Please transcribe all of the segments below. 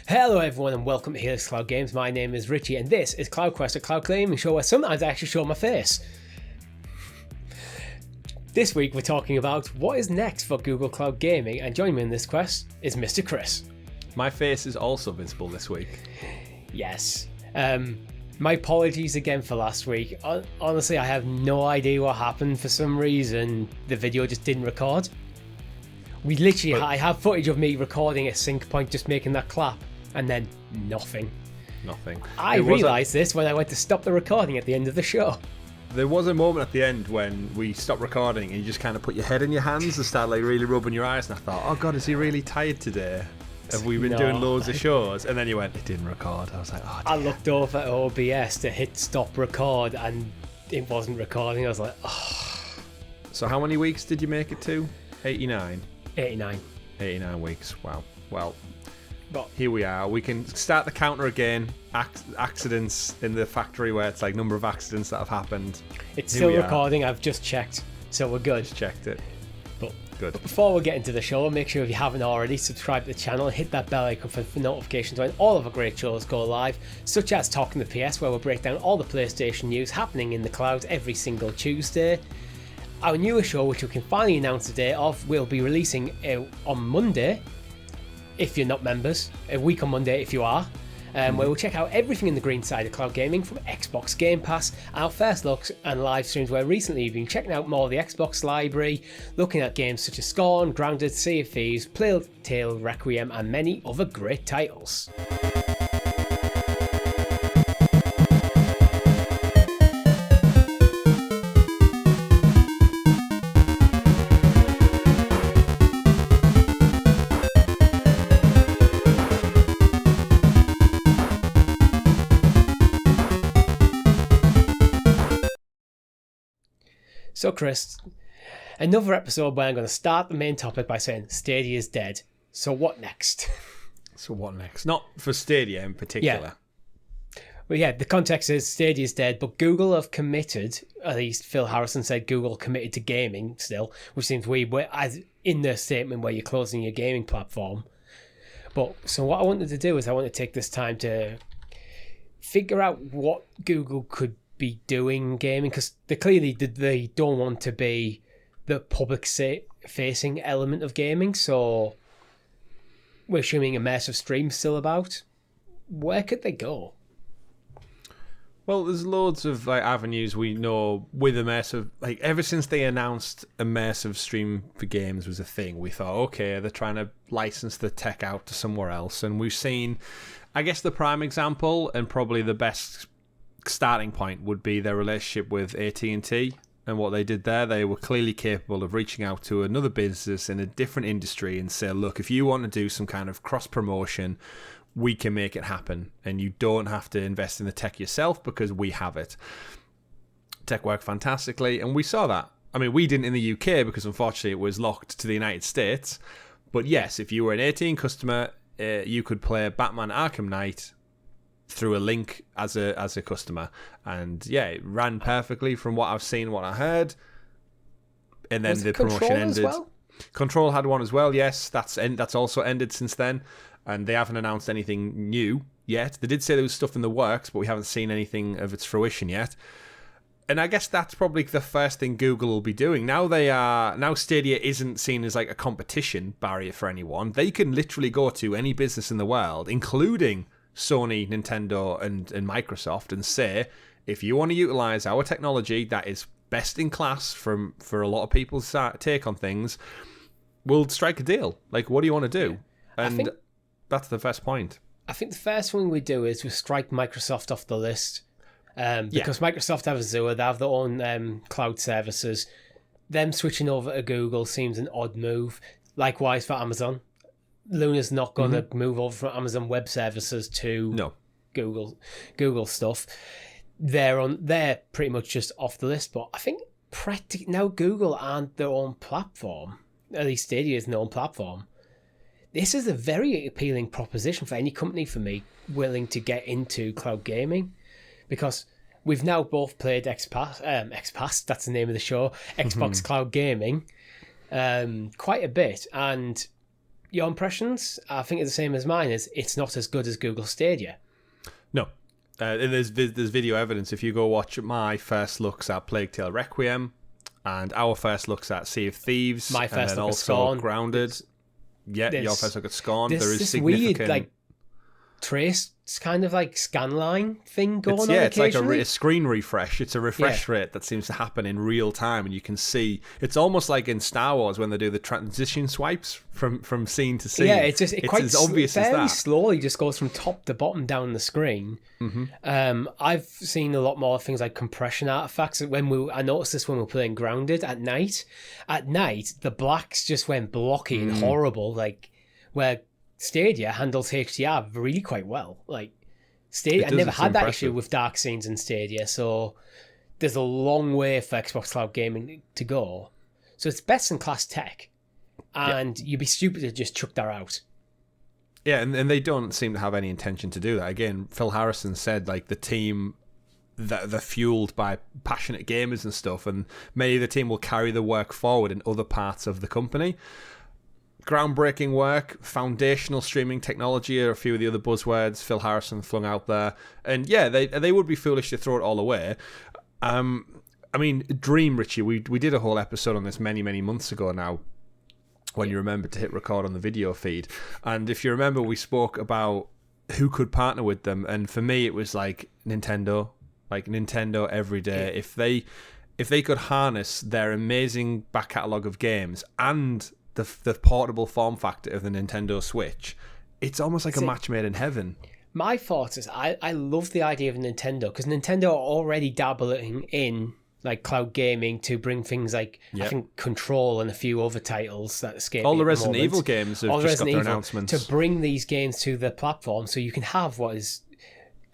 Hello everyone and welcome to Helix Cloud Games. My name is Richie and this is CloudQuest, a cloud gaming show where sometimes I actually show my face. This week we're talking about what is next for Google Cloud Gaming, and joining me in this quest is Mr. Chris. My face is also visible this week. Yes. My apologies again for last week. Honestly, I have no idea what happened. For some reason, the video just didn't record. I have footage of me recording at sync point, just making that clap, and then nothing. I realised this when I went to stop the recording at the end of the show. There was a moment at the end when we stopped recording and you just kind of put your head in your hands and start like really rubbing your eyes, and I thought, oh god, is he really tired today? Have we been doing loads of shows? And then you went, it didn't record. I was like, oh dear. I looked over at OBS to hit stop record and it wasn't recording. I was like, oh. So how many weeks did you make it to? 89? 89 weeks. Wow. Well, here we are. We can start the counter again. Accidents in the factory where it's like number of accidents that have happened. It's still recording. I've just checked. So we're good. Just checked it. Good. But before we get into the show, make sure if you haven't already, subscribe to the channel and hit that bell icon for notifications when all of our great shows go live, such as Talking the PS, where we'll break down all the PlayStation news happening in the cloud every single Tuesday. Our newest show, which we can finally announce the date of, will be releasing on Monday, if you're not members, a week on Monday if you are, where we'll check out everything in the green side of cloud gaming from Xbox Game Pass, our first looks and live streams where recently we've been checking out more of the Xbox library, looking at games such as Scorn, Grounded, Sea of Thieves, Plague Tale Requiem and many other great titles. So Chris, another episode where I'm going to start the main topic by saying Stadia is dead. So what next? Not for Stadia in particular. Well, the context is Stadia is dead, but Google have committed, at least Phil Harrison said Google committed to gaming still, which seems weird, as in the statement where you're closing your gaming platform. So what I wanted to do is I want to take this time to figure out what Google could be doing gaming, because they don't want to be the public facing element of gaming, so we're assuming immersive stream's still about. Where could they go? Well, there's loads of avenues we know with immersive. Ever since they announced immersive stream for games was a thing, we thought, okay, they're trying to license the tech out to somewhere else, and we've seen, I guess, the prime example and probably the best starting point would be their relationship with AT&T and what they did there. They were clearly capable of reaching out to another business in a different industry and say, look, if you want to do some kind of cross promotion, we can make it happen and you don't have to invest in the tech yourself because we have it. Tech worked fantastically and we saw that. I mean, we didn't in the UK because unfortunately it was locked to the United States, but yes, if you were an 18 customer, you could play Batman Arkham Knight through a link as a customer, and it ran perfectly from what I've seen, what I heard. And then the promotion ended. Control had one as well. Yes, that's also ended since then, and they haven't announced anything new yet. They did say there was stuff in the works, but we haven't seen anything of its fruition yet. And I guess that's probably the first thing Google will be doing. Now Stadia isn't seen as like a competition barrier for anyone. They can literally go to any business in the world, including Sony, Nintendo, and Microsoft, and say, if you want to utilize our technology that is best in class for a lot of people's take on things, we'll strike a deal. Like, what do you want to do? And that's the first point. I think the first thing we do is we strike Microsoft off the list, because Microsoft have Azure, they have their own cloud services. Them switching over to Google seems an odd move. Likewise for Amazon. Luna's not going to move over from Amazon Web Services to Google stuff. They're pretty much just off the list. But I think now Google aren't their own platform. At least Stadia is their own platform. This is a very appealing proposition for any company, for me, willing to get into cloud gaming, because we've now both played XPass, that's the name of the show, Xbox Cloud Gaming, quite a bit, and your impressions? I think it's the same as mine. It's not as good as Google Stadia. No. And there's video evidence. If you go watch my first looks at Plague Tale Requiem and our first looks at Sea of Thieves, my first and then look also at Scorn. Your first look at Scorn. There is this significant... weird, like, trace kind of like scanline thing going on. It's like a screen refresh. It's a refresh rate that seems to happen in real time, and you can see it's almost like in Star Wars when they do the transition swipes from scene to scene. Yeah, it's quite as obvious as that. Very slowly just goes from top to bottom down the screen. Mm-hmm. I've seen a lot more things like compression artifacts. I noticed this when we were playing Grounded at night. At night, the blacks just went blocky and horrible, like where Stadia handles HDR really quite well. Like Stadia, I never had that issue with dark scenes in Stadia, so there's a long way for Xbox Cloud Gaming to go. So it's best in class tech, and you'd be stupid to just chuck that out. Yeah, and they don't seem to have any intention to do that. Again, Phil Harrison said like the team that they're fueled by passionate gamers and stuff, and maybe the team will carry the work forward in other parts of the company. Groundbreaking work, foundational streaming technology are a few of the other buzzwords Phil Harrison flung out there. And yeah, they would be foolish to throw it all away. I mean, Dream, Richie, we did a whole episode on this many, many months ago now, when you remember to hit record on the video feed. And if you remember, we spoke about who could partner with them. And for me, it was like Nintendo every day. Yeah. If they could harness their amazing back catalogue of games and the portable form factor of the Nintendo Switch, it's almost like a match made in heaven. My thought is I love the idea of Nintendo, because Nintendo are already dabbling in like cloud gaming to bring things like I think Control and a few other titles that escape. All the Resident Evil games have just got their announcements to bring these games to the platform, so you can have what is,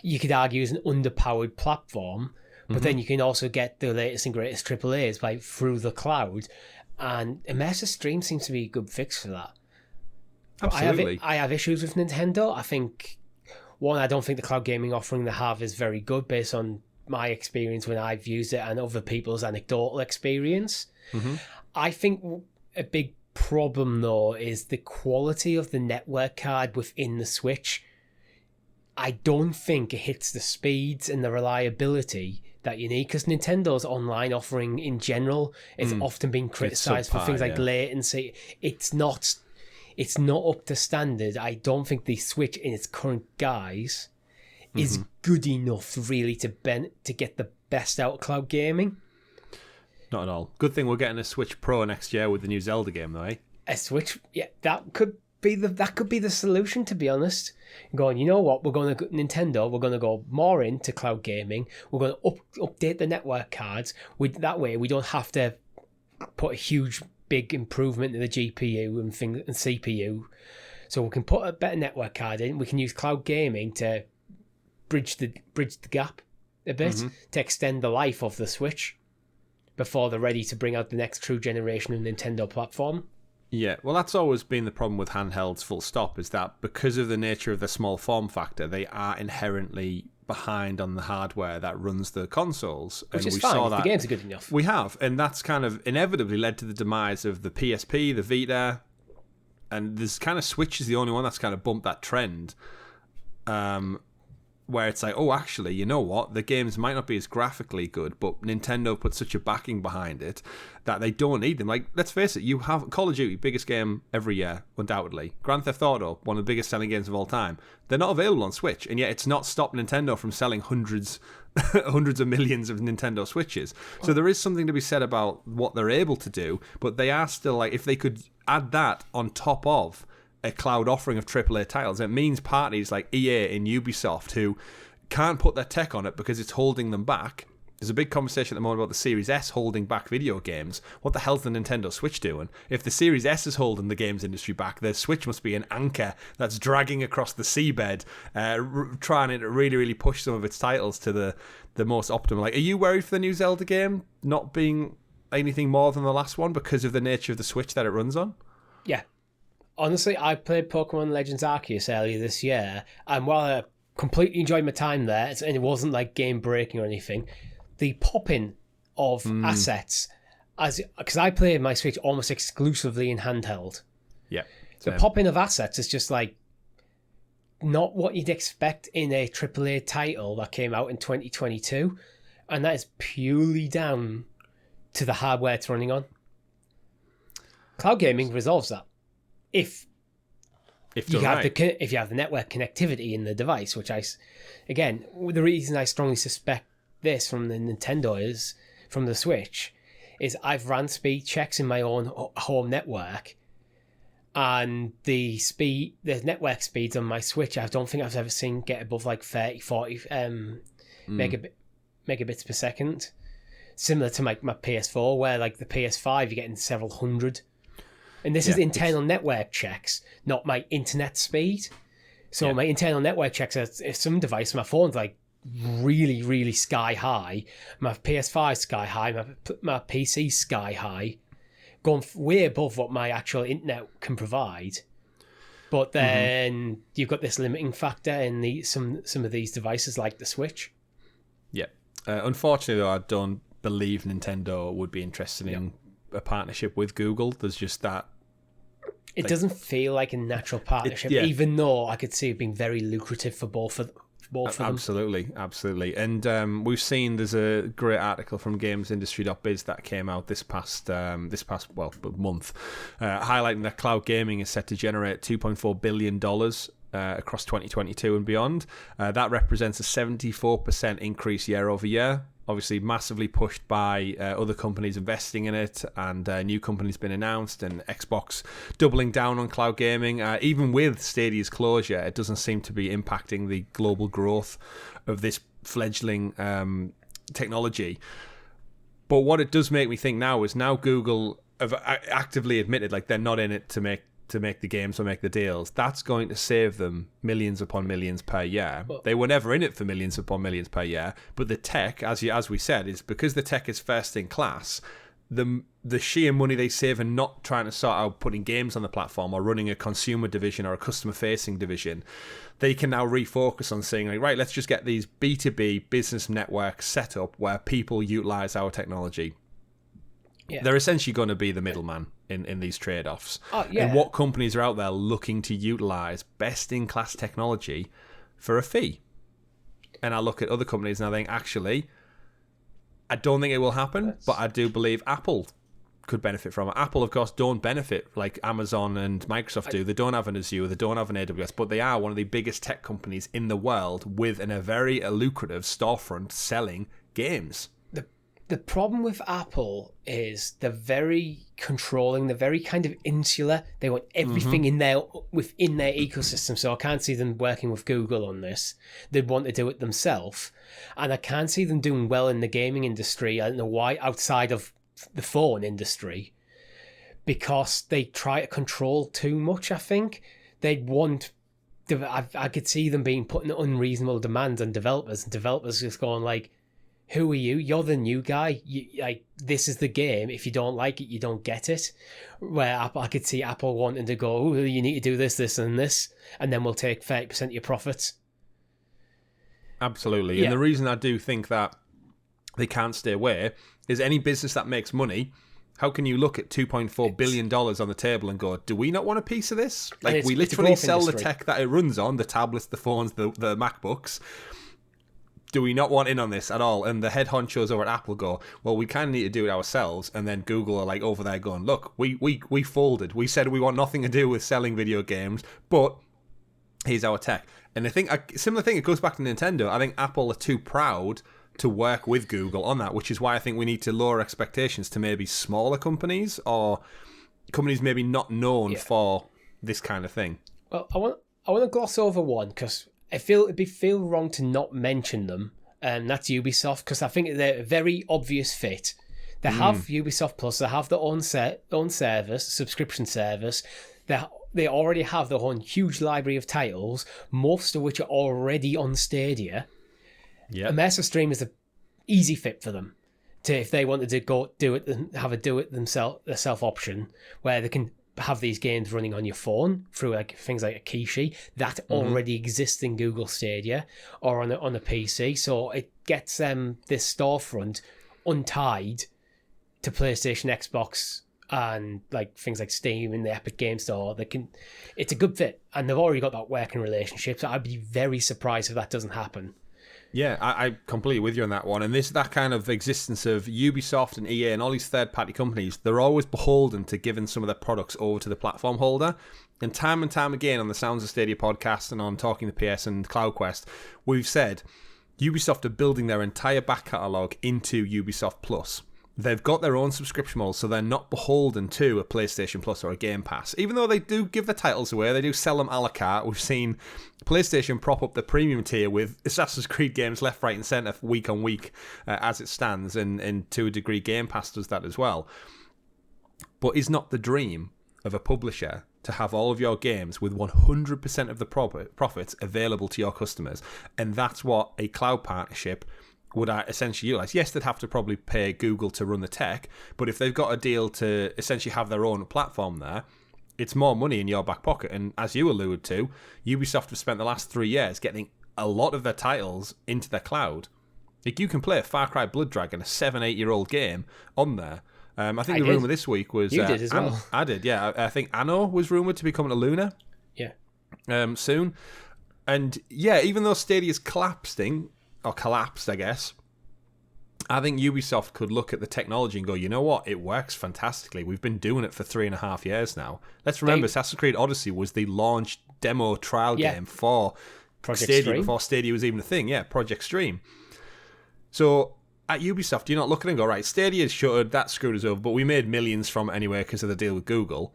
you could argue, is an underpowered platform, but then you can also get the latest and greatest AAAs through the cloud. And immersive stream seems to be a good fix for that. Absolutely. I have issues with Nintendo. I think, one, I don't think the cloud gaming offering they have is very good based on my experience when I've used it and other people's anecdotal experience. I think a big problem, though, is the quality of the network card within the Switch. I don't think it hits the speeds and the reliability that you need, because Nintendo's online offering in general is often being criticised for things like latency. It's not up to standard. I don't think the Switch in its current guise is good enough really to get the best out of cloud gaming. Not at all. Good thing we're getting a Switch Pro next year with the new Zelda game, though, eh? A Switch, yeah, that could be the solution, to be honest. Going, you know what, Nintendo, we're going to go more into cloud gaming. We're going to update the network cards. That way we don't have to put a huge, big improvement in the GPU and CPU. So we can put a better network card in. We can use cloud gaming to bridge the gap a bit, to extend the life of the Switch before they're ready to bring out the next true generation of Nintendo platform. Yeah, well, that's always been the problem with handhelds, full stop, is that because of the nature of the small form factor, they are inherently behind on the hardware that runs the consoles. Which is fine, if the games are good enough. We have, and that's kind of inevitably led to the demise of the PSP, the Vita, and this kind of Switch is the only one that's kind of bumped that trend. Where it's like, oh, actually, you know what? The games might not be as graphically good, but Nintendo put such a backing behind it that they don't need them. Like, let's face it, you have Call of Duty, biggest game every year, undoubtedly. Grand Theft Auto, one of the biggest selling games of all time. They're not available on Switch, and yet it's not stopped Nintendo from selling hundreds of millions of Nintendo Switches. So there is something to be said about what they're able to do, but they are still, like, if they could add that on top of a cloud offering of AAA titles, it means parties like EA and Ubisoft who can't put their tech on it because it's holding them back. There's a big conversation at the moment about the Series S holding back video games. What the hell's the Nintendo Switch doing? If the Series S is holding the games industry back, the Switch must be an anchor that's dragging across the seabed, trying to really, really push some of its titles to the most optimal. Like, are you worried for the new Zelda game not being anything more than the last one because of the nature of the Switch that it runs on? Yeah. Honestly, I played Pokemon Legends Arceus earlier this year, and while I completely enjoyed my time there, and it wasn't like game breaking or anything, the popping of assets, because I played my Switch almost exclusively in handheld. Yeah. The pop-in of assets is just like not what you'd expect in a AAA title that came out in 2022, and that is purely down to the hardware it's running on. Cloud gaming resolves that. If you have the network connectivity in the device, which again, the reason I strongly suspect this from the Nintendo is from the Switch, is I've ran speed checks in my own home network, and the network speeds on my Switch, I don't think I've ever seen get above like 30, 40 megabits per second. Similar to my PS4, where like the PS5, you're getting several hundred. And this is internal network checks, not my internet speed. So my internal network checks are if some device, my phone's like really, really sky high. My PS5 sky high, my PC sky high, going way above what my actual internet can provide. But then you've got this limiting factor in some of these devices like the Switch. Yeah. Unfortunately, though, I don't believe Nintendo would be interested in a partnership with Google. There's just that. It doesn't feel like a natural partnership, even though I could see it being very lucrative for both of them. Absolutely. And we've seen there's a great article from gamesindustry.biz that came out this past month, highlighting that cloud gaming is set to generate $2.4 billion across 2022 and beyond. That represents a 74% increase year over year. Obviously, massively pushed by other companies investing in it, and new companies been announced, and Xbox doubling down on cloud gaming. Even with Stadia's closure, it doesn't seem to be impacting the global growth of this fledgling technology. But what it does make me think now is Google have actively admitted like they're not in it to make the games or make the deals. That's going to save them millions upon millions per year. They were never in it for millions upon millions per year, but the tech, as we said, is because the tech is first in class. The sheer money they save and not trying to sort out putting games on the platform or running a consumer division or a customer facing division, they can now refocus on saying like, right, let's just get these B2B business networks set up where people utilize our technology. Yeah. They're essentially going to be the middleman in these trade-offs. And what companies are out there looking to utilize best-in-class technology for a fee? And I look at other companies and I think, actually, I don't think it will happen, but I do believe Apple could benefit from it. Apple, of course, don't benefit like Amazon and Microsoft do. They don't have an Azure, they don't have an AWS, but they are one of the biggest tech companies in the world with a very lucrative storefront selling games. The problem with Apple is they're very controlling, they're very kind of insular. They want everything within their ecosystem. So I can't see them working with Google on this. They'd want to do it themselves. And I can't see them doing well in the gaming industry. I don't know why, outside of the phone industry. Because they try to control too much, I think. They'd want... I could see them being putting unreasonable demands on developers. And developers just going like, who are you? You're the new guy. This is the game. If you don't like it, you don't get it. Where I could see Apple wanting to go, oh, you need to do this, this, and this, and then we'll take 30% of your profits. Absolutely. Yeah. And the reason I do think that they can't stay away is any business that makes money, how can you look at $2.4 billion on the table and go, do we not want a piece of this? Like, we literally sell the tech that it runs on, the tablets, the phones, the MacBooks. Do we not want in on this at all? And the head honchos over at Apple go, well, we kind of need to do it ourselves. And then Google are like over there going, look, we folded. We said we want nothing to do with selling video games, but here's our tech. And I think a similar thing, it goes back to Nintendo. I think Apple are too proud to work with Google on that, which is why I think we need to lower expectations to maybe smaller companies or companies maybe not known for this kind of thing. Well, I want to gloss over one because it'd feel wrong to not mention them, and that's Ubisoft, because I think they're a very obvious fit. They have Ubisoft Plus, they have their own service, subscription service. They already have their own huge library of titles, most of which are already on Stadia. Yeah, Immersive Stream is an easy fit for them. If they wanted to go do it and have a do it themselves, a self option where they can have these games running on your phone through like things like a Kishi that already exists in Google Stadia or on a PC, so it gets this storefront untied to PlayStation, Xbox, and like things like Steam and the Epic Game Store, it's a good fit, and they've already got that working relationship. So I'd be very surprised if that doesn't happen. Yeah, I completely with you on that one. And that kind of existence of Ubisoft and EA and all these third-party companies, they're always beholden to giving some of their products over to the platform holder. And time again on the Sounds of Stadia podcast and on Talking the PS and CloudQuest, we've said Ubisoft are building their entire back catalogue into Ubisoft Plus. They've got their own subscription model, so they're not beholden to a PlayStation Plus or a Game Pass. Even though they do give the titles away, they do sell them a la carte. We've seen PlayStation prop up the premium tier with Assassin's Creed games left, right and centre week on week as it stands, and to a degree Game Pass does that as well. But is not the dream of a publisher to have all of your games with 100% of the profits available to your customers? And that's what a cloud partnership would essentially utilize. Yes, they'd have to probably pay Google to run the tech, but if they've got a deal to essentially have their own platform there, it's more money in your back pocket. And as you alluded to, Ubisoft have spent the last 3 years getting a lot of their titles into their cloud. Like, you can play Far Cry Blood Dragon, a 7-8-year-old game, on there. I think the rumour this week was... You did as well. I did, yeah. I think Anno was rumoured to be coming to Luna. Yeah. Soon. And yeah, even though Stadia's collapsed, I guess, I think Ubisoft could look at the technology and go, you know what, it works fantastically. We've been doing it for 3.5 years now. Let's remember, Assassin's Creed Odyssey was the launch demo trial game for Project Stadia Stream. before Stadia was even a thing. Yeah, Project Stream. So at Ubisoft, you're not looking and go, right, Stadia's shuttered, that screwed us over, but we made millions from it anyway because of the deal with Google.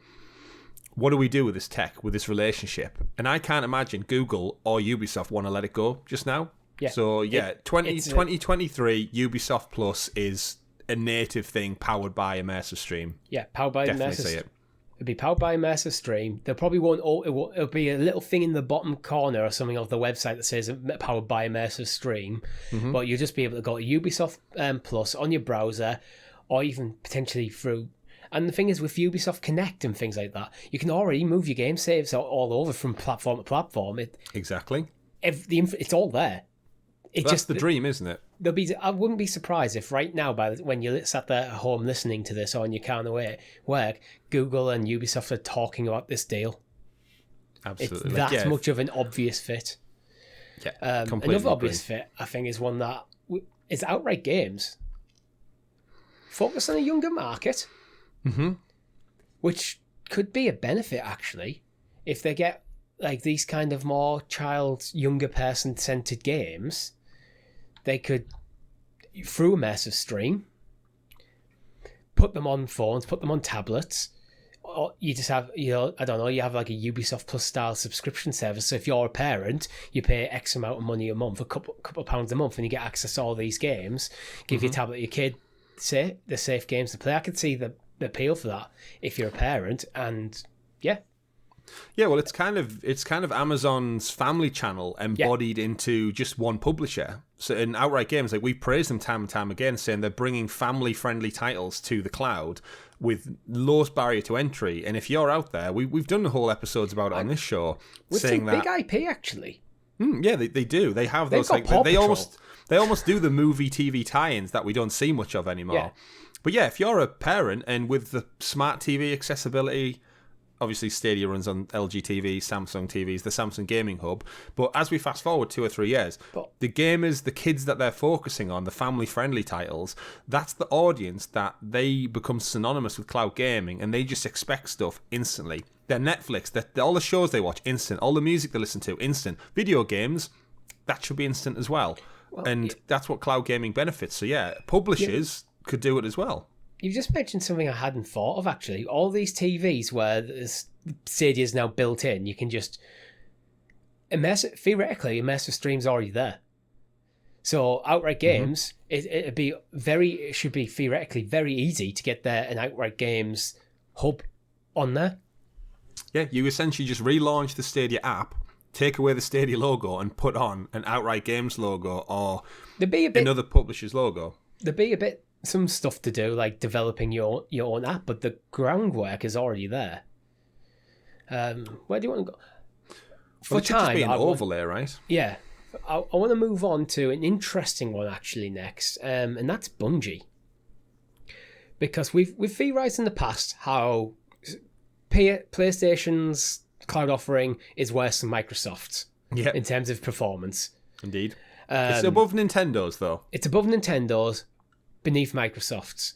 What do we do with this tech, with this relationship? And I can't imagine Google or Ubisoft want to let it go just now. Yeah. So, yeah, 2023, Ubisoft Plus is a native thing powered by Immersive Stream. Yeah, powered by Definitely Immersive. see it. It'll be powered by Immersive Stream. They probably won't. It'll be a little thing in the bottom corner or something of the website that says powered by Immersive Stream. Mm-hmm. But you'll just be able to go to Ubisoft Plus on your browser, or even potentially through. And the thing is, with Ubisoft Connect and things like that, you can already move your game saves all over from platform to platform. Exactly. It's all there. That's the dream, isn't it? I wouldn't be surprised if right now, when you're sat there at home listening to this or on your car on the way work, Google and Ubisoft are talking about this deal. Absolutely. It's that much of an obvious fit. Yeah, completely another obvious fit, I think, is one that is Outright Games. Focus on a younger market, which could be a benefit, actually, if they get like these kind of more younger person-centered games. They could, through Immersive Stream, put them on phones, put them on tablets, or you just have, you have like a Ubisoft Plus style subscription service. So if you're a parent, you pay X amount of money a month, a couple of pounds a month, and you get access to all these games. Give your tablet to your kid, say the safe games to play. I could see the appeal for that if you're a parent, and yeah. Yeah, well, it's kind of Amazon's family channel embodied into just one publisher. So in Outright Games, like, we praise them time and time again, saying they're bringing family-friendly titles to the cloud with lowest barrier to entry. And if you're out there, we've done whole episodes about it on this show, with saying some that big IP actually. Yeah, they do. They have those like they almost do the movie TV tie-ins that we don't see much of anymore. Yeah. But yeah, if you're a parent and with the smart TV accessibility. Obviously, Stadia runs on LG TV, Samsung TVs, the Samsung Gaming Hub. But as we fast forward 2 or 3 years, the gamers, the kids that they're focusing on, the family-friendly titles, that's the audience that they become synonymous with cloud gaming, and they just expect stuff instantly. Their Netflix, all the shows they watch, instant. All the music they listen to, instant. Video games, that should be instant as well. That's what cloud gaming benefits. So yeah, publishers could do it as well. You've just mentioned something I hadn't thought of, actually. All these TVs where Stadia is now built in, you can just... Theoretically, Immersive Stream's already there. So Outright Games, it should be theoretically very easy to get an Outright Games hub on there. Yeah, you essentially just relaunch the Stadia app, take away the Stadia logo, and put on an Outright Games logo or another publisher's logo. There'd be some stuff to do, like developing your own app, but the groundwork is already there. Where do you want to go? Well, it should just be an overlay, right? Yeah. I want to move on to an interesting one actually next, and that's Bungie. because we've theorized in the past how PlayStation's cloud offering is worse than Microsoft's in terms of performance. Indeed. It's above Nintendo's, though. It's above Nintendo's, beneath Microsoft's,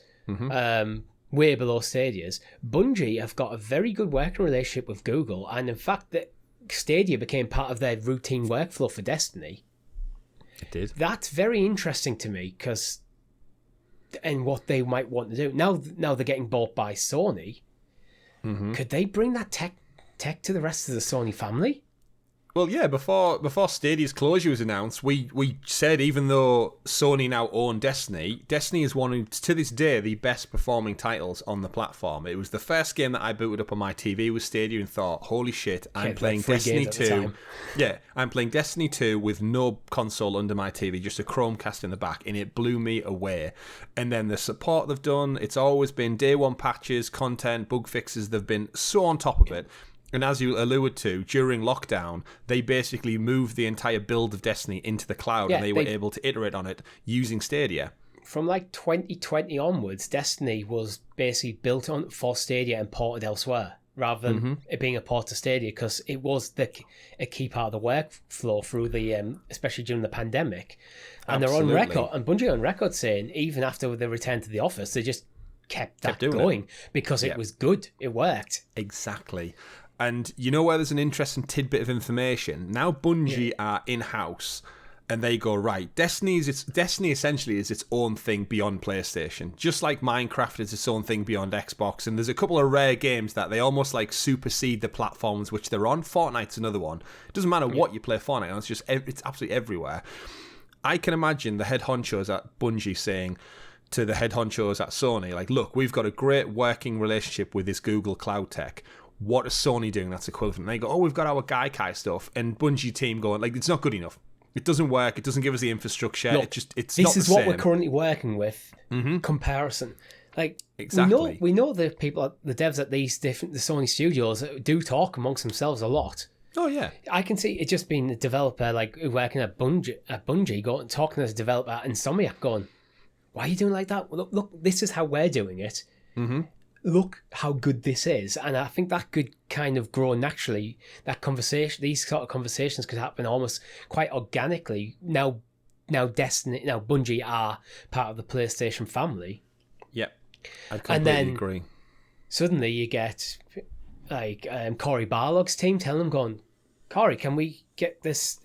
way below Stadia's. Bungie have got a very good working relationship with Google, and in fact, that Stadia became part of their routine workflow for Destiny. It did. That's very interesting to me, and what they might want to do. Now they're getting bought by Sony. Could they bring that tech to the rest of the Sony family? Well, yeah, before Stadia's closure was announced, we said even though Sony now own Destiny is one of, to this day, the best performing titles on the platform. It was the first game that I booted up on my TV with Stadia and thought, holy shit, I'm playing Destiny 2. Yeah, I'm playing Destiny 2 with no console under my TV, just a Chromecast in the back, and it blew me away. And then the support they've done, it's always been day one patches, content, bug fixes, they've been so on top of it. And as you alluded to, during lockdown, they basically moved the entire build of Destiny into the cloud, and they were able to iterate on it using Stadia. From like 2020 onwards, Destiny was basically built on for Stadia and ported elsewhere, rather than it being a port to Stadia, because it was a key part of the workflow through the, especially during the pandemic. And they're on record, and Bungie on record saying, even after they returned to the office, they just kept that going because it was good. It worked. Exactly. And you know where there's an interesting tidbit of information? Now Bungie are in-house, and they go, right, Destiny essentially is its own thing beyond PlayStation. Just like Minecraft is its own thing beyond Xbox. And there's a couple of rare games that they almost like supersede the platforms which they're on. Fortnite's another one. It doesn't matter what you play Fortnite on, it's absolutely everywhere. I can imagine the head honchos at Bungie saying to the head honchos at Sony, like, look, we've got a great working relationship with this Google Cloud tech. What is Sony doing that's equivalent? And they go, oh, we've got our Gaikai stuff. And Bungie team going, like, it's not good enough. It doesn't work. It doesn't give us the infrastructure. Look, it's this not the is what same. we're currently working with. Comparison. Like, exactly. We know the people, the devs at the Sony studios do talk amongst themselves a lot. Oh, yeah. I can see it just being a developer, like, working at Bungie going, talking as a developer at Insomniac going, why are you doing like that? Look, this is how we're doing it. Look how good this is. And I think that could kind of grow naturally. That conversation, these sort of conversations could happen almost quite organically. Now Bungie are part of the PlayStation family. Yep. I completely agree. Suddenly you get like Cory Barlog's team telling them, going, Cory, can we get this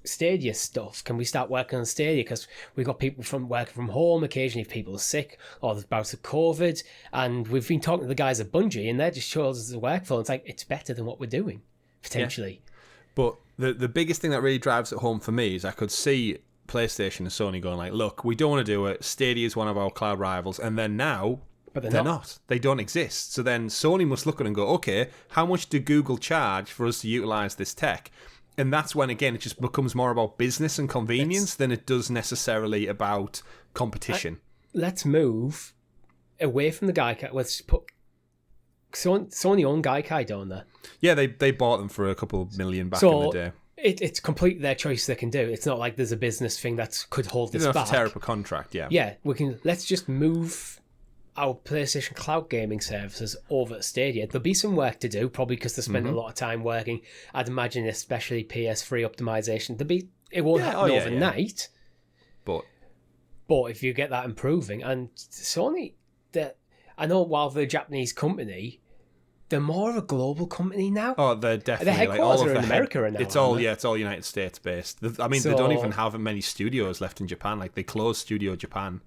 Stadia stuff? Can we start working on Stadia? Because we've got people from working from home. Occasionally, if people are sick or there's bouts of COVID, and we've been talking to the guys at Bungie, and they're just showing us the workflow. It's like, it's better than what we're doing potentially. Yeah. But the biggest thing that really drives it home for me is I could see PlayStation and Sony going like, look, we don't want to do it. Stadia is one of our cloud rivals, and then now. But they're not. They don't exist. So then Sony must look at it and go, okay, how much do Google charge for us to utilize this tech? And that's when, again, it just becomes more about business and convenience than it does necessarily about competition. Let's move away from the Gaikai. Let's put Sony own Gaikai down there. Yeah, they bought them for a couple of million back in the day. It's completely their choice they can do. It's not like there's a business thing that could hold this back. Have to tear up a contract, yeah. Yeah, let's just move our PlayStation cloud gaming services over at Stadia. There'll be some work to do, probably because they spent a lot of time working. I'd imagine, especially PS3 optimization. It won't happen overnight. Yeah. But if you get that improving, and Sony, I know while they're a Japanese company, they're more of a global company now. Oh, they're definitely. The headquarters are in America now. It's all United States based. I mean, they don't even have many studios left in Japan. Like, they closed Studio Japan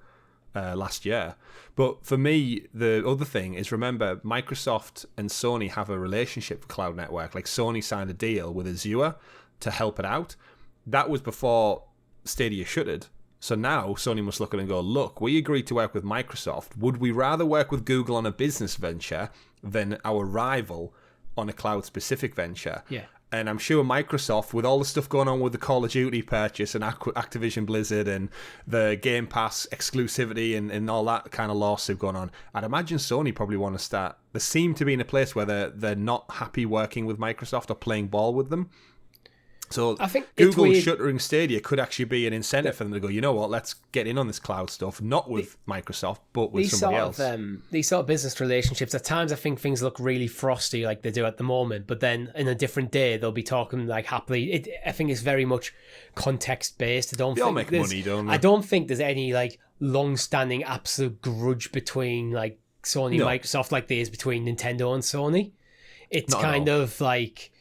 last year. But for me, the other thing is, remember, Microsoft and Sony have a relationship for Cloud Network. Like, Sony signed a deal with Azure to help it out. That was before Stadia shuttered. So now Sony must look at it and go, look, we agreed to work with Microsoft. Would we rather work with Google on a business venture than our rival on a cloud-specific venture? Yeah. And I'm sure Microsoft, with all the stuff going on with the Call of Duty purchase and Activision Blizzard and the Game Pass exclusivity and all that kind of lawsuit going on, I'd imagine Sony probably want to start. They seem to be in a place where they're not happy working with Microsoft or playing ball with them. So I think Google shuttering Stadia could actually be an incentive for them to go, you know what, let's get in on this cloud stuff, not with Microsoft, but with somebody else. These sort of business relationships, at times I think things look really frosty like they do at the moment, but then in a different day they'll be talking like happily. I think it's very much context-based. They all make money, don't they? I don't think there's any like long-standing absolute grudge between like Sony and Microsoft like there is between Nintendo and Sony. It's kind of like...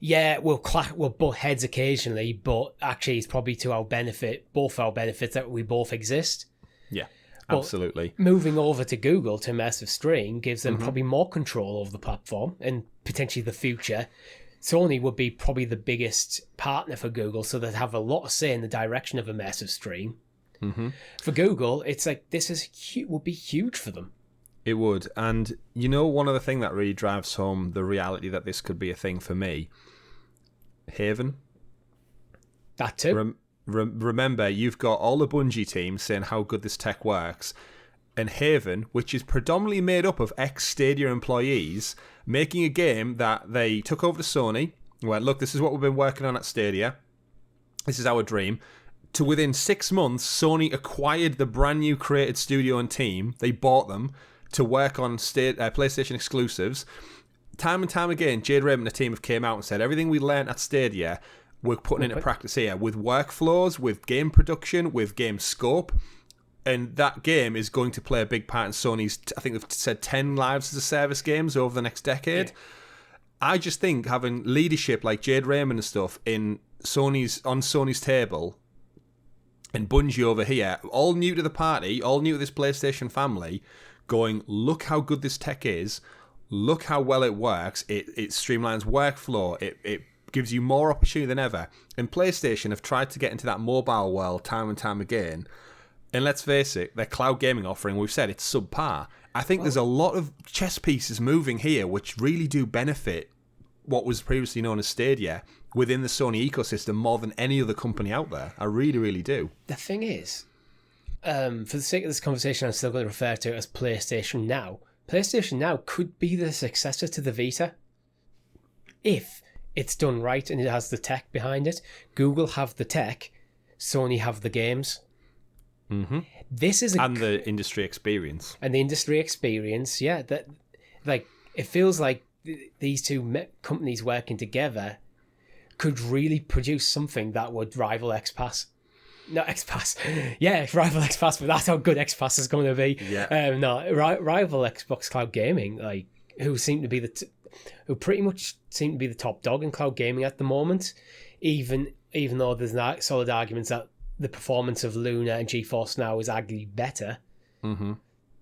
Yeah, we'll butt heads occasionally, but actually it's probably to our benefit, both our benefits, that we both exist. Yeah, absolutely. But moving over to Google to immersive stream gives them probably more control over the platform and potentially the future. Sony would be probably the biggest partner for Google, so they'd have a lot of say in the direction of immersive stream. Mm-hmm. For Google, it's like would be huge for them. It would. And you know, one other thing that really drives home the reality that this could be a thing for me, Haven. That too. Remember, you've got all the Bungie teams saying how good this tech works, and Haven, which is predominantly made up of ex-Stadia employees, making a game that they took over to Sony, went, look, this is what we've been working on at Stadia, this is our dream, to within 6 months, Sony acquired the brand new created studio and team, they bought them, to work on PlayStation exclusives. Time and time again, Jade Raymond and the team have came out and said everything we learned at Stadia, we're putting into practice here with workflows, with game production, with game scope, and that game is going to play a big part in Sony's, I think they've said 10 lives as a service games over the next decade. Yeah. I just think having leadership like Jade Raymond and stuff on Sony's table, and Bungie over here, all new to the party, all new to this PlayStation family, going, look how good this tech is, look how well it works, it streamlines workflow, it gives you more opportunity than ever. And PlayStation have tried to get into that mobile world time and time again, and let's face it, their cloud gaming offering, we've said it's subpar. I think there's a lot of chess pieces moving here which really do benefit what was previously known as Stadia within the Sony ecosystem more than any other company out there. I really, really do. The thing is, for the sake of this conversation, I'm still going to refer to it as PlayStation Now. PlayStation Now could be the successor to the Vita if it's done right and it has the tech behind it. Google have the tech, Sony have the games. Mm-hmm. This is the industry experience. And the industry experience, yeah. That, like, it feels like these two companies working together could really produce something that would rival XPass. Not XPass. Yeah, rival XPass, but that's how good XPass is going to be. Yeah. Rival Xbox Cloud Gaming, like, who seem to be who pretty much seem to be the top dog in cloud gaming at the moment, even though there's solid arguments that the performance of Luna and GeForce Now is arguably better. Mm-hmm.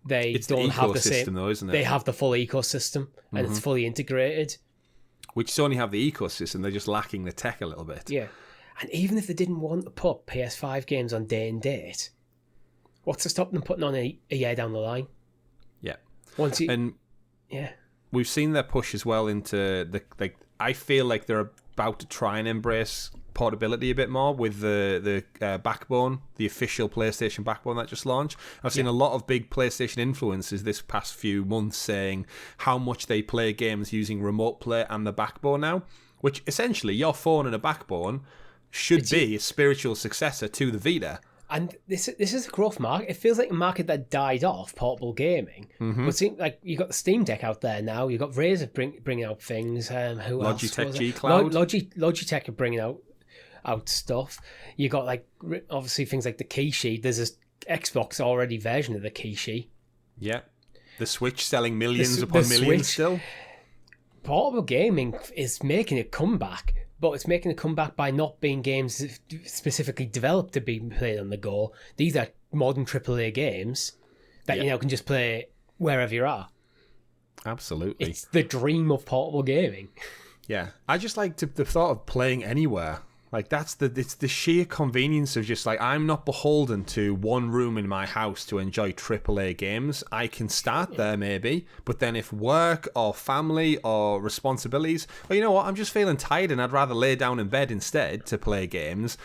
It's don't have the same, though, isn't it? They have the full ecosystem, and it's fully integrated. Which Sony have the ecosystem, they're just lacking the tech a little bit. Yeah. And even if they didn't want to put PS5 games on day and date, what's to stop them putting on a year down the line? Yeah. Yeah. We've seen their push as well into I feel like they're about to try and embrace portability a bit more with the Backbone, the official PlayStation Backbone that just launched. I've seen a lot of big PlayStation influencers this past few months saying how much they play games using Remote Play and the Backbone now, which essentially your phone and a Backbone should be a spiritual successor to the Vita. And this is a growth market. It feels like a market that died off, portable gaming. Mm-hmm. But it seems like you've got the Steam Deck out there now. You've got Razer bringing out things. Logitech G Cloud. Logitech are bringing out stuff. You got like obviously things like the Kishi. There's this Xbox already version of the Kishi. Yeah. The Switch selling millions upon millions still. Portable gaming is making a comeback. But it's making a comeback by not being games specifically developed to be played on the go. These are modern AAA games that you can just play wherever you are. Absolutely. It's the dream of portable gaming. Yeah. I just like the thought of playing anywhere. Like it's the sheer convenience of just like, I'm not beholden to one room in my house to enjoy AAA games. I can start there maybe, but then if work or family or responsibilities, well, you know what, I'm just feeling tired and I'd rather lay down in bed instead to play games.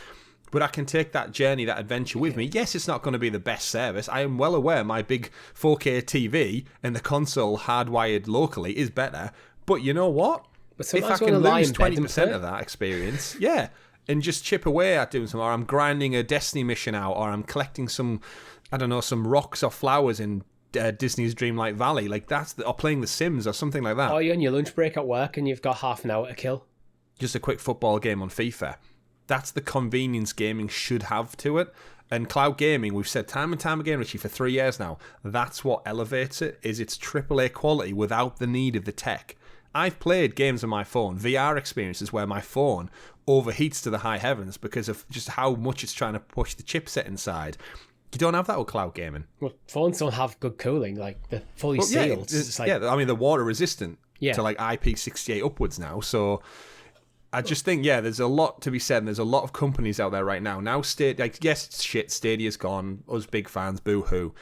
But I can take that journey, that adventure with me. Yes, it's not going to be the best service. I am well aware my big 4K TV and the console hardwired locally is better. But you know what? But if I sometimes can lie lose in bed and 20% of that experience, yeah, and just chip away at doing something, or I'm grinding a Destiny mission out, or I'm collecting some, I don't know, some rocks or flowers in Disney's Dreamlight Valley, like or playing The Sims or something like that. Or you're on your lunch break at work and you've got half an hour to kill. Just a quick football game on FIFA. That's the convenience gaming should have to it. And cloud gaming, we've said time and time again, Richie, for 3 years now, that's what elevates it, is its AAA quality without the need of the tech. I've played games on my phone, VR experiences where my phone overheats to the high heavens because of just how much it's trying to push the chipset inside. You don't have that with cloud gaming. Well, phones don't have good cooling, like they're fully sealed. I mean, they're water resistant to like IP68 upwards now, so I just think, there's a lot to be said, and there's a lot of companies out there right now. Now, yes, it's shit, Stadia's gone, us big fans, boo-hoo,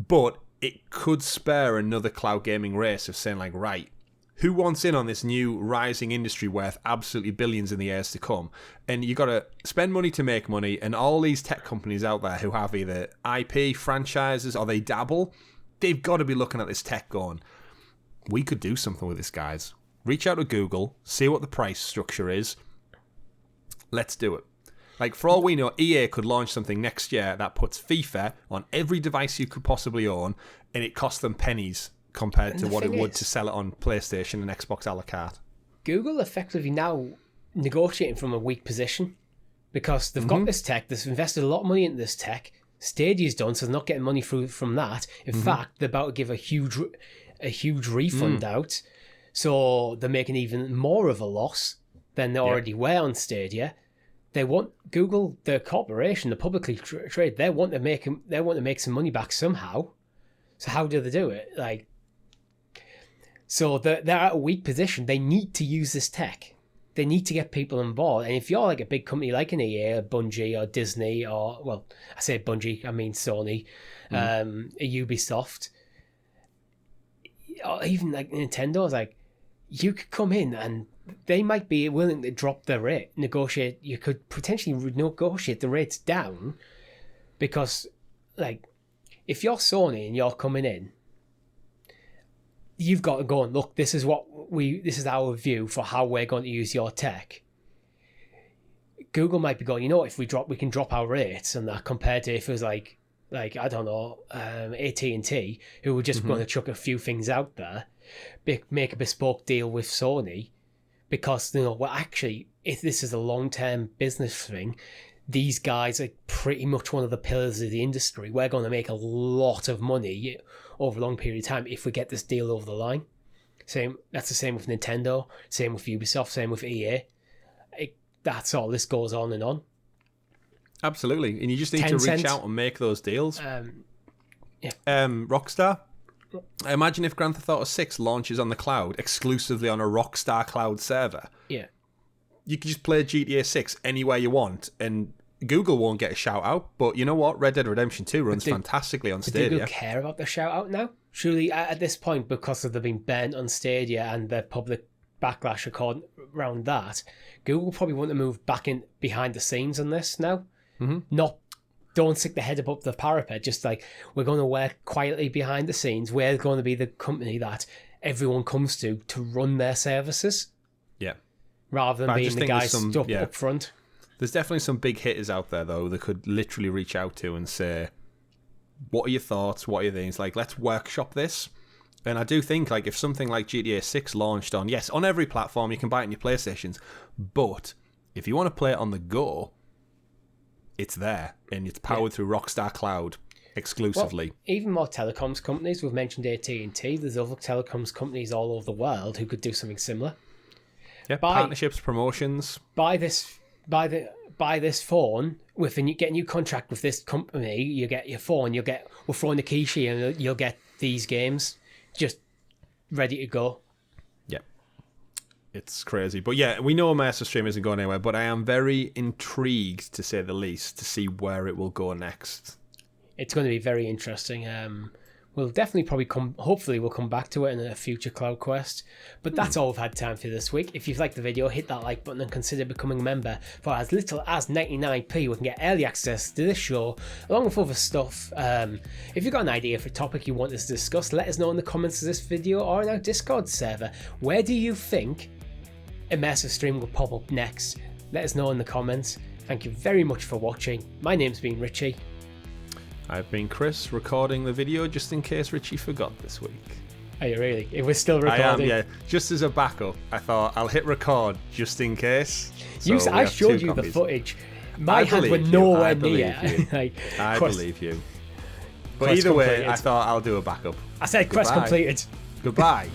but it could spur another cloud gaming race of saying, like, right, who wants in on this new rising industry worth absolutely billions in the years to come? And you got to spend money to make money, and all these tech companies out there who have either IP, franchises, or they dabble, they've got to be looking at this tech going, we could do something with this, guys. Reach out to Google, see what the price structure is. Let's do it. Like, for all we know, EA could launch something next year that puts FIFA on every device you could possibly own, and it costs them pennies compared to what it would to sell it on PlayStation and Xbox a la carte. Google effectively now negotiating from a weak position because they've got this tech, they've invested a lot of money into this tech. Stadia's done, so they're not getting money from that. In fact, they're about to give a huge refund out, so they're making even more of a loss than they already were on Stadia. They want Google, the corporation, the publicly traded. They want to make some money back somehow. So how do they do it? Like, so they're at a weak position. They need to use this tech. They need to get people on board. And if you're like a big company like an EA, or Bungie, or Disney, or, well, I say Bungie, I mean Sony, a Ubisoft, or even like Nintendo's, like, you could come in and they might be willing to drop the rate, negotiate. You could potentially negotiate the rates down because, like, if you're Sony and you're coming in, you've got to go and look, this is our view for how we're going to use your tech. Google might be going, if we can drop our rates and that compared to if it was like I don't know, AT&T, who were just going to chuck a few things out there, make a bespoke deal with Sony, because actually, if this is a long-term business thing, these guys are pretty much one of the pillars of the industry. We're going to make a lot of money over a long period of time if we get this deal over the line. That's the same with Nintendo, same with Ubisoft, same with EA. That's all. This goes on and on. Absolutely, and you just need to reach out and make those deals. Rockstar. Imagine if Grand Theft Auto 6 launches on the cloud exclusively on a Rockstar cloud server. Yeah. You can just play GTA 6 anywhere you want, and Google won't get a shout out. But you know what? Red Dead Redemption 2 runs fantastically on Stadia. Do Google care about the shout out now? Surely at this point, because of them being banned on Stadia and the public backlash around that, Google probably want to move back in behind the scenes on this now. Don't stick the head above the parapet. Just like, we're going to work quietly behind the scenes. We're going to be the company that everyone comes to run their services. Yeah. Rather than being the guy stuck up front. There's definitely some big hitters out there, though, that could literally reach out to and say, what are your thoughts? What are your things? Like, let's workshop this. And I do think, like, if something like GTA 6 launched on every platform, you can buy it on your PlayStations. But if you want to play it on the go, it's there, and it's powered through Rockstar Cloud exclusively. Well, even more telecoms companies. We've mentioned AT&T. There's other telecoms companies all over the world who could do something similar. Yeah, partnerships, promotions. Buy this phone get a new contract with this company. You get your phone. We'll throw in the key and you'll get these games just ready to go. It's crazy. But yeah, we know Immersive Stream isn't going anywhere, but I am very intrigued, to say the least, to see where it will go next. It's going to be very interesting. We'll definitely hopefully we'll come back to it in a future CloudQuest. But that's all we've had time for this week. If you've liked the video, hit that like button and consider becoming a member. For as little as 99p, we can get early access to this show, along with other stuff. If you've got an idea for a topic you want us to discuss, let us know in the comments of this video or in our Discord server. Where do you think immersive stream will pop up next? Let us know in the comments. Thank you very much for watching. My name's been Richie. I've been Chris, recording the video just in case Richie forgot this week. Are you really? It was still recording? I am, yeah. Just as a backup, I thought I'll hit record just in case. I showed you the footage. My hands were nowhere near. I believe you. But either way, I thought I'll do a backup. I said quest completed. Goodbye.